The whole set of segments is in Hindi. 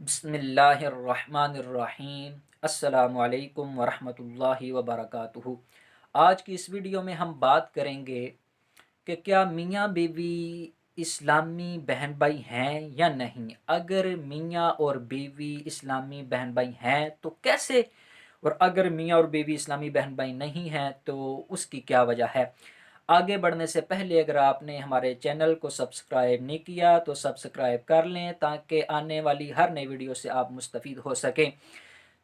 बिस्मिल्लाहिर्रहमानिर्रहीम। अस्सलामु अलैकुम वरहमतुल्लाहि वबरकातुहू। आज की इस वीडियो में हम बात करेंगे कि क्या मियाँ बीवी इस्लामी बहन भाई हैं या नहीं। अगर मियाँ और बीवी इस्लामी बहन भाई हैं तो कैसे, और अगर मियाँ और बीवी इस्लामी बहन भाई नहीं हैं तो उसकी क्या वजह है। आगे बढ़ने से पहले अगर आपने हमारे चैनल को सब्सक्राइब नहीं किया तो सब्सक्राइब कर लें ताकि आने वाली हर नई वीडियो से आप मुस्तफ़ीद हो सकें।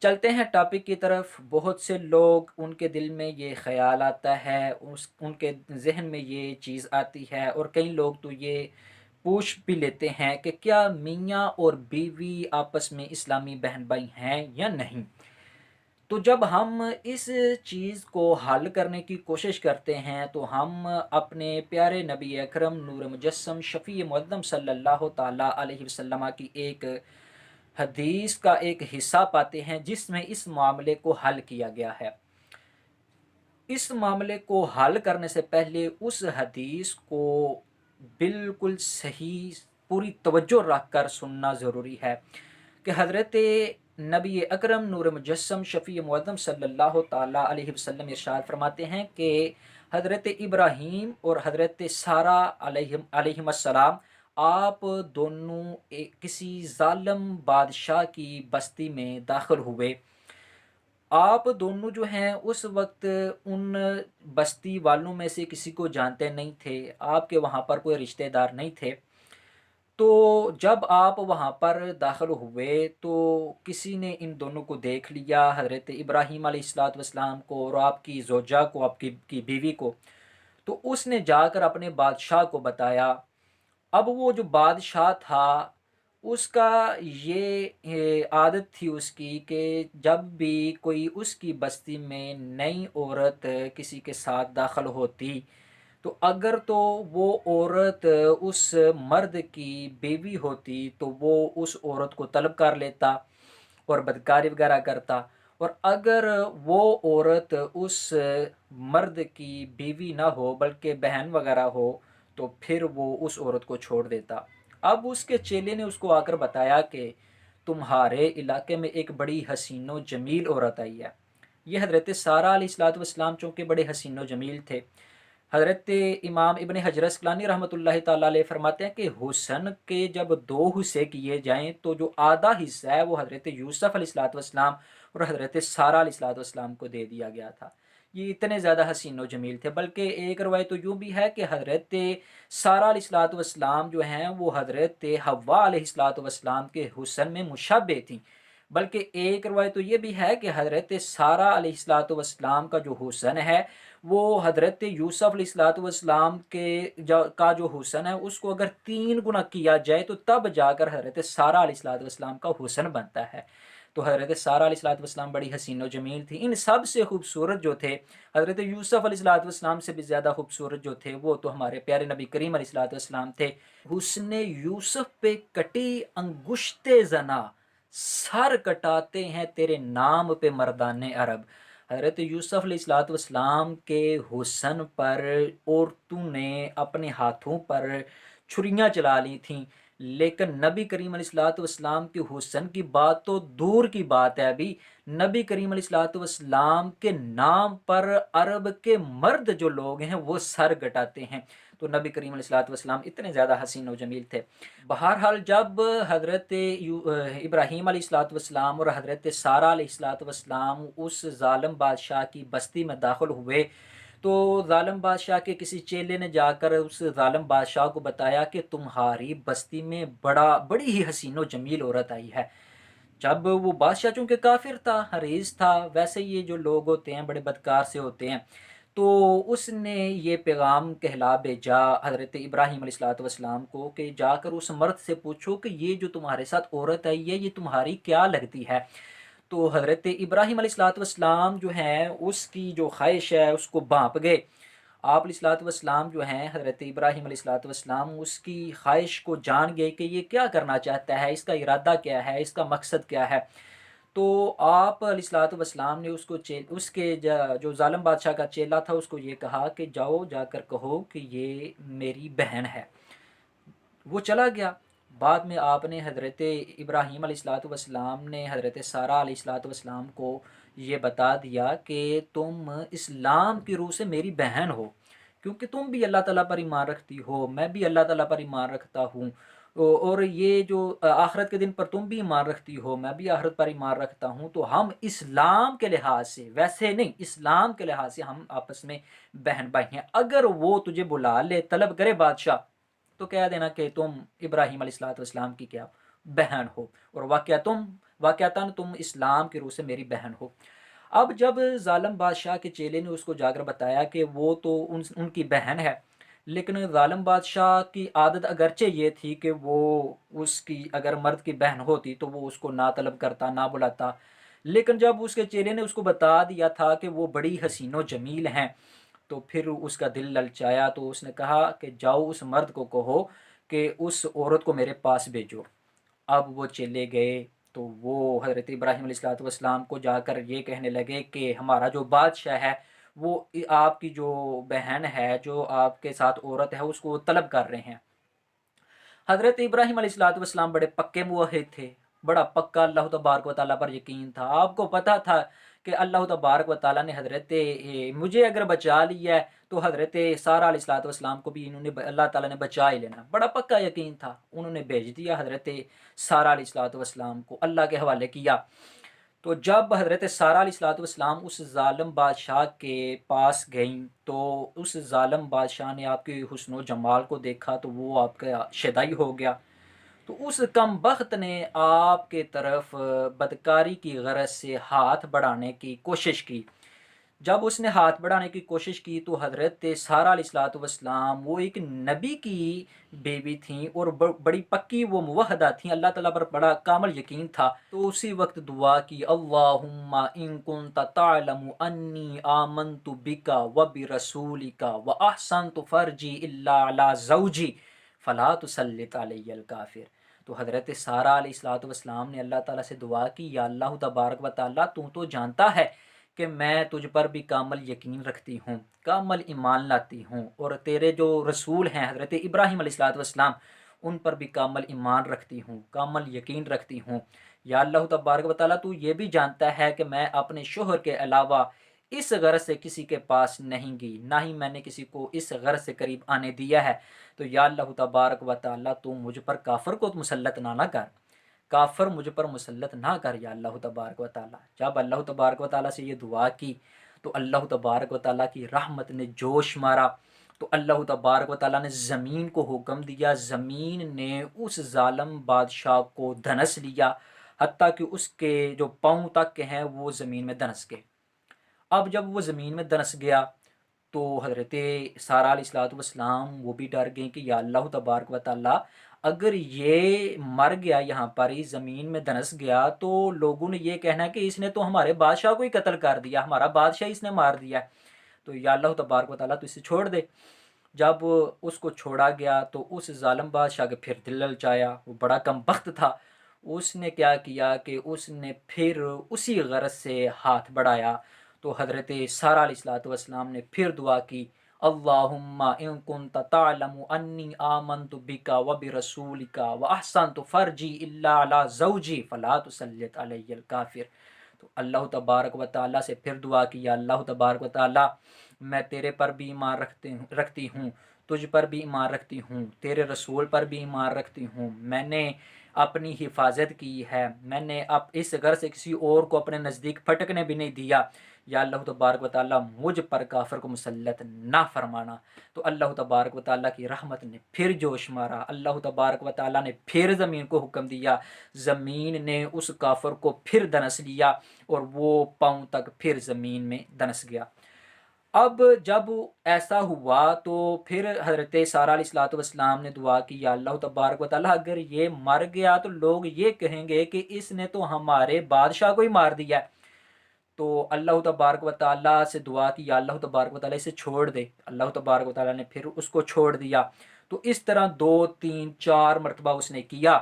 चलते हैं टॉपिक की तरफ। बहुत से लोग, उनके दिल में ये ख्याल आता है, उनके जहन में ये चीज़ आती है, और कई लोग तो ये पूछ भी लेते हैं कि क्या मियाँ और बीवी आपस में इस्लामी बहन भाई हैं या नहीं। तो जब हम इस चीज़ को हल करने की कोशिश करते हैं तो हम अपने प्यारे नबी अकरम नूर मुजस्सम शफ़ी मुअद्दम सल्लल्लाहु ताला अलैहि वसल्लम की एक हदीस का एक हिस्सा पाते हैं जिसमें इस मामले को हल किया गया है। इस मामले को हल करने से पहले उस हदीस को बिल्कुल सही पूरी तवज्जो रख कर सुनना ज़रूरी है कि हज़रत नबी अकरम नूर मुजस्सम शफ़ी मुअद्दम सल्लल्लाहु ताला अलैहि वसल्लम इरशाद फरमाते हैं कि हज़रत इब्राहिम और हज़रत सारा अलैहिस्सलाम आप दोनों किसी ज़ालिम बादशाह की बस्ती में दाखिल हुए। आप दोनों जो हैं उस वक्त उन बस्ती वालों में से किसी को जानते नहीं थे, आपके वहाँ पर कोई रिश्तेदार नहीं थे। तो जब आप वहाँ पर दाखिल हुए तो किसी ने इन दोनों को देख लिया, हज़रत इब्राहिम अलैहिस्सलाम को और आपकी ज़ौजा को, आपकी की बीवी को। तो उसने जाकर अपने बादशाह को बताया। अब वो जो बादशाह था उसका ये आदत थी उसकी कि जब भी कोई उसकी बस्ती में नई औरत किसी के साथ दाखिल होती तो अगर तो वो औरत उस मर्द की बीवी होती तो वो उस औरत को तलब कर लेता और बदकारी वगैरह करता, और अगर वो औरत उस मर्द की बीवी ना हो बल्कि बहन वगैरह हो तो फिर वो उस औरत को छोड़ देता। अब उसके चेले ने उसको आकर बताया कि तुम्हारे इलाके में एक बड़ी हसीनो जमील औरत आई है। ये हज़रत सारा अलैहिस्सलाम चूँकि बड़े हसीनो जमील थे। हज़रत इमाम इब्न हजर अस्क़लानी रहमतुल्लाहि तआला अलैह फरमाते हैं कि हुस्न के जब दो हिस्से किए जाएँ तो जो आधा हिस्सा है वो हज़रत यूसुफ़ अलैहिस्सलाम और हज़रत सारा अलैहिस्सलाम को दे दिया गया था। ये इतने ज़्यादा हसीन व जमील थे। बल्कि एक रवायत तो यूँ भी है कि हज़रत सारा अलैहिस्सलाम जो हैं वो हज़रत हव्वा अलैहिस्सलाम के हुस्न में मुशब्बह थीं। बल्कि एक रवायत तो ये भी है कि हज़रत सारा अलैहिस्सलाम का जो हुस्न है वो हज़रत यूसुफ़ अलैहिस्सलाम का जो हुस्न है उसको अगर 3 गुना किया जाए तो तब जाकर हज़रत सारा अलैहिस्सलाम का हुस्न बनता है। तो हज़रत सारा अलैहिस्सलाम बड़ी हसीन व जमील थी। इन सब से खूबसूरत जो थे, हज़रत यूसुफ़ अलैहिस्सलाम से भी ज़्यादा खूबसूरत जो थे वो तो हमारे प्यारे नबी करीम अलैहिस्सलाम थे। हुस्न यूसुफ़ पे कटी अंगुश्ते ज़ना, सर कटाते हैं तेरे नाम पे मर्दाने अरब। हज़रत यूसुफ़ अलैहिस्सलाम के हुस्न पर औरतों ने अपने हाथों पर छुरियाँ चला ली थीं, लेकिन नबी करीम अलैहिस्सलाम के हुस्न की बात तो दूर की बात है। अभी नबी करीम अलैहिस्सलाम के नाम पर अरब के मर्द जो लोग हैं वो सर कटाते हैं। तो नबी करीम अलैहिस्सलाम इतने ज़्यादा हसीन व जमील थे। बहरहाल जब हज़रत इब्राहीम अलैहिस्सलाम और हज़रत सारा अलैहिस्सलाम उस ज़ालिम बादशाह की बस्ती में दाखिल हुए तो ज़ालिम बादशाह के किसी चेले ने जाकर उस ज़ालिम बादशाह को बताया कि तुम्हारी बस्ती में बड़ी ही हसीन व जमील औरत आई है। जब वो बादशाह चूँकि काफिर था, हरीस था, वैसे ये जो लोग होते हैं बड़े बदकार से होते हैं, तो उसने ये पैगाम कहला भेजा हज़रत इब्राहीम अलैहिस्सलाम को कि जाकर उस मर्द से पूछो कि ये जो तुम्हारे साथ औरत आई है ये तुम्हारी क्या लगती है। तो हज़रत इब्राहीम अलैहिस्सलाम जो हैं उसकी जो ख्वाहिश है उसको भांप गए। आप अलैहिस्सलाम जो हैं हज़रत इब्राहीम अलैहिस्सलाम उसकी ख्वाहिश को जान गए कि ये क्या करना चाहता है, इसका इरादा क्या है, इसका मकसद क्या है। तो आप अलैहिस्सलाम ने उसके जो ज़ालिम बादशाह का चेला था उसको ये कहा कि जाओ जाकर कहो कि ये मेरी बहन है। वो चला गया। बाद में आपने हज़रत इब्राहीम अलैहिस्सलाम ने हज़रत सारा अलैहिस्सलाम को ये बता दिया कि तुम इस्लाम की रूह से मेरी बहन हो, क्योंकि तुम भी अल्लाह ताला पर ईमान रखती हो, मैं भी अल्लाह ताला पर ईमान रखता हूँ। और ये जो आखिरत के दिन पर तुम भी ईमान रखती हो, मैं भी आखिरत पर ईमान रखता हूँ, तो हम इस्लाम के लिहाज से, वैसे नहीं, इस्लाम के लिहाज से हम आपस में बहन भाई हैं। अगर वो तुझे बुला ले, तलब करे बादशाह, तो कह देना कि तुम इब्राहीम अलैहिस्सलाम की क्या बहन हो, और वाक़यातन तुम इस्लाम की रूह से मेरी बहन हो। अब जब ज़ालिम बादशाह के चेले ने उसको जाकर बताया कि वो तो उनकी बहन है, लेकिन ज़ालिम बादशाह की आदत अगरचे ये थी कि वो उसकी अगर मर्द की बहन होती तो वो उसको ना तलब करता, ना बुलाता। लेकिन जब उसके चेले ने उसको बता दिया था कि वो बड़ी हसीनो जमील हैं, तो फिर उसका दिल ललचाया, तो उसने कहा कि जाओ उस मर्द को कहो कि उस औरत को मेरे पास भेजो। अब वो चले गए, तो वो हज़रत इब्राहीम अलैहिस्सलाम को जाकर ये कहने लगे कि हमारा जो बादशाह है वो आपकी जो बहन है, जो आपके साथ औरत है, उसको तलब कर रहे हैं। हज़रत इब्राहीम अलैहिस्सलाम बड़े पक्के मुवहिद थे, बड़ा पक्का अल्लाह तबारक व तआला पर यकीन था। आपको पता था कि अल्लाह तबारक व तआला ने मुझे अगर बचा लिया है तो हज़रत सारा अलैहिस्सलाम को भी इन्होंने अल्लाह ताला ने बचा ही लेना, बड़ा पक्का यकीन था। उन्होंने भेज दिया हज़रत सारा अलैहिस्सलाम को, अल्लाह के हवाले किया। तो जब हज़रत सारा अलैहिस्सलाम उस ज़ालिम बादशाह के पास गई, तो उस ज़ालिम बादशाह ने आपके हुस्न जमाल को देखा तो वो आपका शदाई हो गया। तो उस कमबख्त ने आपके तरफ बदकारी की गरज से हाथ बढ़ाने की कोशिश की। जब उसने हाथ बढ़ाने की कोशिश की तो हज़रत सारा अलैहिस्सलाम वो एक नबी की बेबी थी और बड़ी पक्की वो मुवहदा थी, अल्लाह ताला पर बड़ा कामल यकीन था। तो उसी वक्त दुआ की, अल्लाहुम्मा इन कुन्ता तालमु अन्नी आमन्तु बिका व बिरसूलिका व अहसनतु फर्जी इल्ला अला ज़ौजी फला तुसल्लित अलैयल काफिर। तो हज़रत सारा अलैहिस्सलाम ने अल्लाह ताला से दुआ की, या अल्लाह तबारक व तआला तू तो जानता है कि मैं तुझ पर भी कामल यकीन रखती हूँ, कामल ईमान लाती हूँ, और तेरे जो रसूल हैं हज़रत इब्राहीम अलैहिस्सलाम, उन पर भी कामल ईमान रखती हूँ, कामल यकीन रखती हूँ। या अल्लाह तबारक व तआला तू ये भी जानता है कि मैं अपने शोहर के अलावा इस गरज से किसी के पास नहीं गई, ना ही मैंने किसी को इस गरज से करीब आने दिया है। तो या अल्लाह तबारक व तआला तू मुझ पर काफर को मुसल्लत ना कर, काफर मुझ पर मुसल्लत ना कर या अल्लाह तबारक व तआला। जब अल्लाह तबारक व तआला से ये दुआ की तो अल्लाह तबारक व तआला की रहमत ने जोश मारा। तो अल्लाह तबारक व तआला ने ज़मीन को हुक्म दिया, ज़मीन ने उस ज़ालिम बादशाह को धनस लिया, हत्ता कि उसके जो पाँव तक के हैं वो ज़मीन में धनस गए। अब जब वो ज़मीन में धनस गया तो हज़रत सारा अलैहिस्सलाम वो भी डर गए कि या अल्लाह तबारक व तआला, अगर ये मर गया यहाँ पर ही ज़मीन में धंस गया तो लोगों ने ये कहना है कि इसने तो हमारे बादशाह को ही कत्ल कर दिया, हमारा बादशाह इसने मार दिया है। तो या अल्लाह तबारक व तआला तो इसे छोड़ दे। जब उसको छोड़ा गया तो उस ज़ालिम बादशाह के फिर दिल ललचाया, वो बड़ा कमबख्त था। उसने क्या किया कि उसने फिर उसी गरज से हाथ बढ़ाया। तो हज़रत सारा अलैहिस्सलाम ने फिर दुआ की, अल्लाहुम्मा इन कुन्ता तालमु अन्नी आमन्तु बिका व बिरसूलिका व अहसनतु फर्जी इल्ला अला ज़ौजी फला तुसल्लित अलैयल काफिर। तो अल्लाह तबारक व तआला से फिर दुआ की, या अल्लाह तबारक व तआला, मैं तेरे पर भी ईमान रखती हूँ, तुझ पर भी ईमान रखती हूँ, तेरे रसूल पर भी ईमान रखती हूँ, मैंने अपनी हिफाजत की है, मैंने अब इस घर से किसी और को अपने नज़दीक फटकने भी नहीं दिया। या अल्लाह तबारक व तआला मुझ पर काफिर को मुसल्लत ना फरमाना। तो अल्लाह तबारक व तआला की रहमत ने फिर जोश मारा, अल्लाह तबारक व तआला ने फिर ज़मीन को हुक्म दिया, ज़मीन ने उस काफिर को फिर धनस लिया और वो पाँव तक फिर ज़मीन में धनस गया। अब जब ऐसा हुआ तो फिर हज़रत सारा अलैहिस्सलाम ने दुआ की, या अल्लाह तबारक व तआला, अगर ये मर गया तो लोग ये कहेंगे कि इसने तो हमारे बादशाह को ही मार दिया है। तो अल्लाह तबारक व तआला से दुआ की, या अल्लाह तबारक व तआला इसे छोड़ दे। अल्लाह तबारक व तआला ने फिर उसको छोड़ दिया। तो इस तरह 2 3 4 मरतबा उसने किया।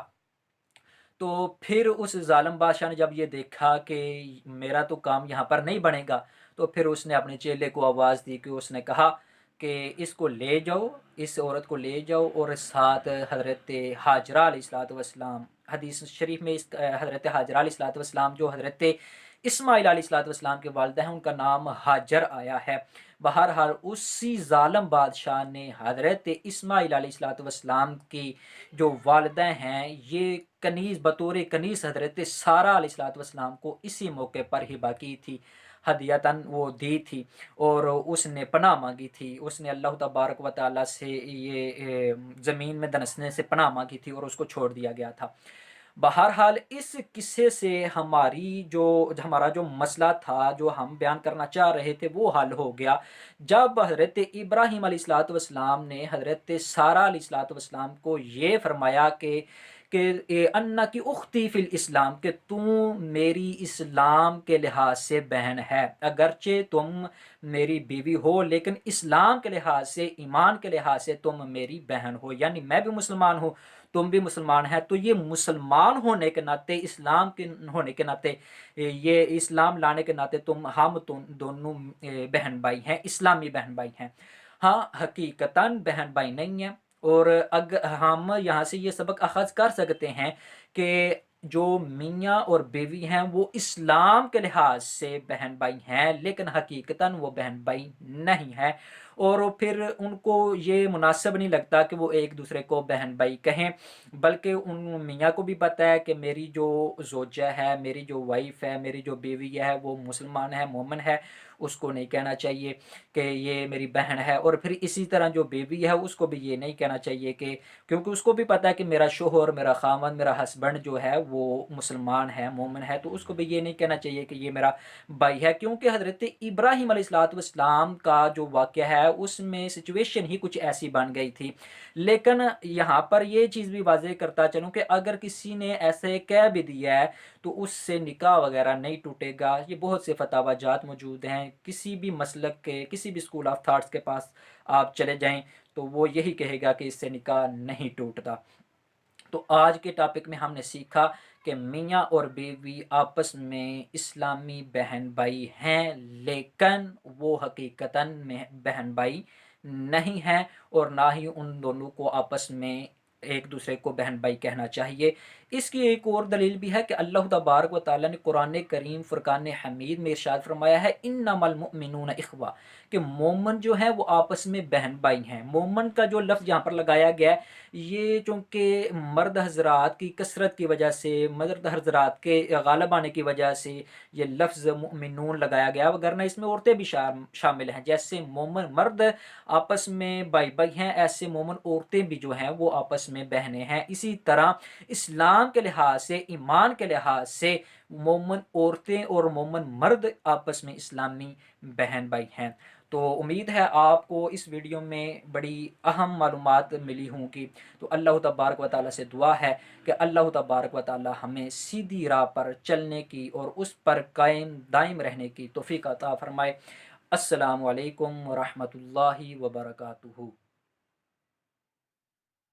तो फिर उस ज़ालिम बादशाह ने जब ये देखा कि मेरा तो काम यहाँ पर नहीं बनेगा, तो फिर उसने अपने चेले को आवाज़ दी कि उसने कहा कि इसको ले जाओ, इस औरत को ले जाओ और साथ हज़रत हाजरा अलैहिस्सलाम, हदीस शरीफ में इस हज़रत हाजरा अलैहिस्सलाम जो हज़रत इस्माइल अलैहिस्सलाम के वालिदा हैं, उनका नाम हाजर आया है। बहरहाल उसी ज़ालिम बादशाह ने हज़रत इस्माइल अलैहिस्सलाम की जो वालिदा हैं, ये कनीज़ बतौर कनीज़ हज़रत सारा अलैहिस्सलाम को इसी मौके पर हिबा की थी, हदियतन वो दी थी, और उसने पनाह मांगी थी। उसने अल्लाह तबारक व तआला से ये ज़मीन में दनसने से पनाह मांगी थी और उसको छोड़ दिया गया था। बहरहाल इस किस्से से हमारा जो मसला था, जो हम बयान करना चाह रहे थे, वो हल हो गया जब हज़रत इब्राहिम अलैहिस्सलाम ने हज़रत सारा अलैहिस्सलाम को ये फरमाया कि अन्ना की उख्ती फिल इस्लाम, कि तू मेरी इस्लाम के लिहाज से बहन है, अगरचे तुम मेरी बीवी हो लेकिन इस्लाम के लिहाज से, ईमान के लिहाज से तुम मेरी बहन हो। यानी मैं भी मुसलमान हूँ, तुम भी मुसलमान है, तो ये मुसलमान होने के नाते, इस्लाम के होने के नाते, ये इस्लाम लाने के नाते तुम दोनों बहन भाई हैं, इस्लामी बहन भाई हैं। हाँ, हकीकतन बहन भाई नहीं है। और अगर हम यहाँ से ये सबक अखज़ कर सकते हैं कि जो मियाँ और बीवी हैं वो इस्लाम के लिहाज से बहन भाई हैं, लेकिन हकीकतन वो बहन भाई नहीं है, और फिर उनको ये मुनासिब नहीं लगता कि वो एक दूसरे को बहन भाई कहें। बल्कि उन मियाँ को भी पता है कि मेरी जो ज़ौजा है, मेरी जो वाइफ है, मेरी जो बीवी है वो मुसलमान है, मोमिन है, उसको नहीं कहना चाहिए कि ये मेरी बहन है। और फिर इसी तरह जो बीवी है उसको भी ये नहीं कहना चाहिए कि, क्योंकि उसको भी पता है कि मेरा शोहर, मेरा खामन, मेरा हस्बैंड जो है वो मुसलमान है, मोमिन है, तो उसको भी ये नहीं कहना चाहिए कि ये मेरा भाई है। क्योंकि हज़रत इब्राहिम अलैहिस्सलाम का जो वाक़या है उसमें सिचुएशन ही कुछ ऐसी बन गई थी। लेकिन यहाँ पर ये चीज़ भी वाज़ेह करता चलूँ कि अगर किसी ने ऐसे कह भी दिया है तो उससे निकाह वगैरह नहीं टूटेगा। ये बहुत से फतावाजात मौजूद हैं, किसी भी मसलक के, किसी भी स्कूल ऑफ थाट्स के पास आप चले जाएं तो वो यही कहेगा कि इससे निकाह नहीं टूटता। तो आज के टॉपिक में हमने सीखा कि मियाँ और बीवी आपस में इस्लामी बहन भाई हैं, लेकिन वो हकीकतन में बहन भाई नहीं हैं, और ना ही उन दोनों को आपस में एक दूसरे को बहन भाई कहना चाहिए। इसकी एक और दलील भी है कि अल्लाह तबारक व तआला ने कुरान करीम फुरकान हमीद में इरशाद फरमाया है, इन्नमल मुमिनून इख्वा, कि मोमन जो है वो आपस में बहन भाई हैं। मोमन का जो लफ्ज़ यहाँ पर लगाया गया है, ये चूँकि मर्द हजरात की कसरत की वजह से, मर्द हजरात के गालिब आने की वजह से ये लफ्ज़ मुमिनून लगाया गया, वगरना इसमें औरतें भी शामिल हैं। जैसे मोमन मर्द आपस में भाई भाई हैं, ऐसे मोमन औरतें भी जो हैं वो आपस में बहनें हैं। इसी तरह इस्लाम के लिहाज से, ईमान के लिहाज से मोमन औरतें और मोमन मर्द आपस में इस्लामी बहन भाई हैं। तो उम्मीद है आपको इस वीडियो में बड़ी अहम मालूमात मिली होंगी। तो अल्लाह तबारक व तआला से दुआ है कि अल्लाह तबारक व तआला हमें सीधी राह पर चलने की और उस पर कायम दायम रहने की तौफीक अता फरमाए। अस्सलामु अलैकुम व रहमतुल्लाहि व बरकातुहू।